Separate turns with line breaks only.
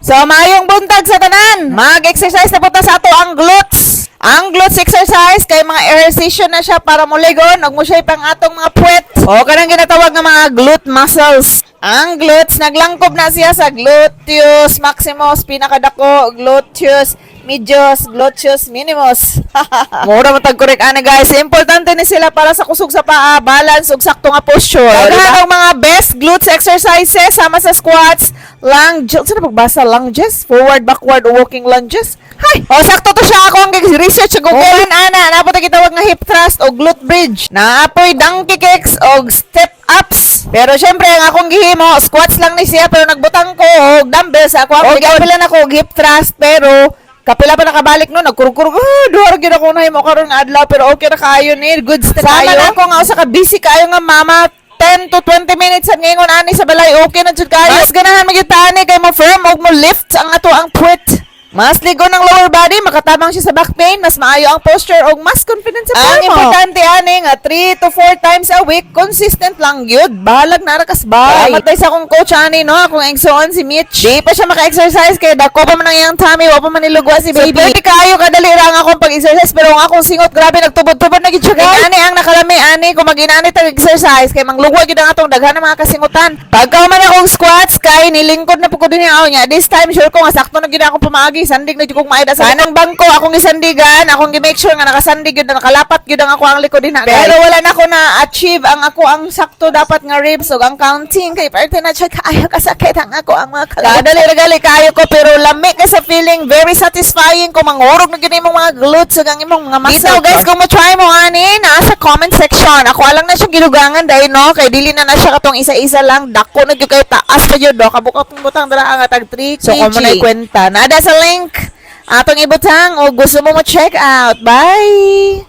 So, maayong buntag sa tanan. Mag-exercise na punta sa ato ang glutes. Ang glutes exercise kay mga ehersisyo na siya para muligon ug mo siya pang atong mga puwet. O kanang ginatawag nga mga glute muscles. Ang glutes naglangkob na siya sa gluteus maximus, pinakadako, gluteus medius, gluteus minimus. Mura matag correct ana guys. Importante ni sila para sa kusog sa paa, balance ug sakto nga posture. Daghan ang mga best glutes exercises sama sa squats, lunges, saan pagbasa lunges, forward, backward, walking lunges. Hay, o sakto to siya ako ang research sa Google. Ana, napo ta gitawag nga hip thrust o glute bridge. Naapoy donkey kicks o step ups. Pero syempre ang akong gihimo, squats lang ni siya pero nagbutang ko og dumbbells ako. Og kapila na ko og hip thrust pero kapila pa nakabalik no, nagkurug-kurug. Duhar gyud ako na himo karon nga adlaw pero okay ra kaayo ni, goods na kayo. Sama na ako nga usa ka busy kayo nga mama. 10 to 20 minutes ang ngingon ani sa balay, okay na jud kayo. Mas ganahan magitani kay mo firm og mo lift ang ato ang puwet. Mas ligo ng lower body, makatabang siya sa back pain, mas maayo ang posture og mas confident sa form. Ang importante ani nga 3 to 4 times a week, consistent lang gyud. Balag na ra kasbay. Matay sa akong coach ani no, akong igsoon si Mitch. Di pa siya maka-exercise kay dako pa man ang iyang tummy, wa pa man nilugwa si baby. So, pwede kayo kadali ra ang akong pag-exercise pero ang akong singot grabe nagtubod-tubod na gyud siya. Ani ang nakalami ani kung mag-inani tag exercise kay manglugwa gyud ang atong daghan mga kasingutan. Pagka man akong squats kay nilingkod na pugod ni ako nya. This time sure ko nga sakto na gyud ako pamaagi. Sandig na jud kong maida sa kanang bangko akong gisandigan, akong gi-make sure nga nakasandig gyud na nakalapat gyud ang ako ang likod dinha. Pero wala na ako na achieve ang ako ang sakto dapat nga ribs ug ang counting kay parte na siya kaayo kasakit ang ako ang mga kalapot. Kadali regali kayo ko pero lami ka sa feeling very satisfying kung mangurog na gyud imong mga glutes ug ang imong mga muscle. Dito guys kung mo try mo ani na sa comment section. Ako alang na siya gilugangan dahil no kay dili na siya katong isa-isa lang dako na gyud kay taas pa gyud do kabukot butang dara nga tag 3 kg. So kung mo na kwenta nada sa link atong ibutang o gusto mo check out. Bye!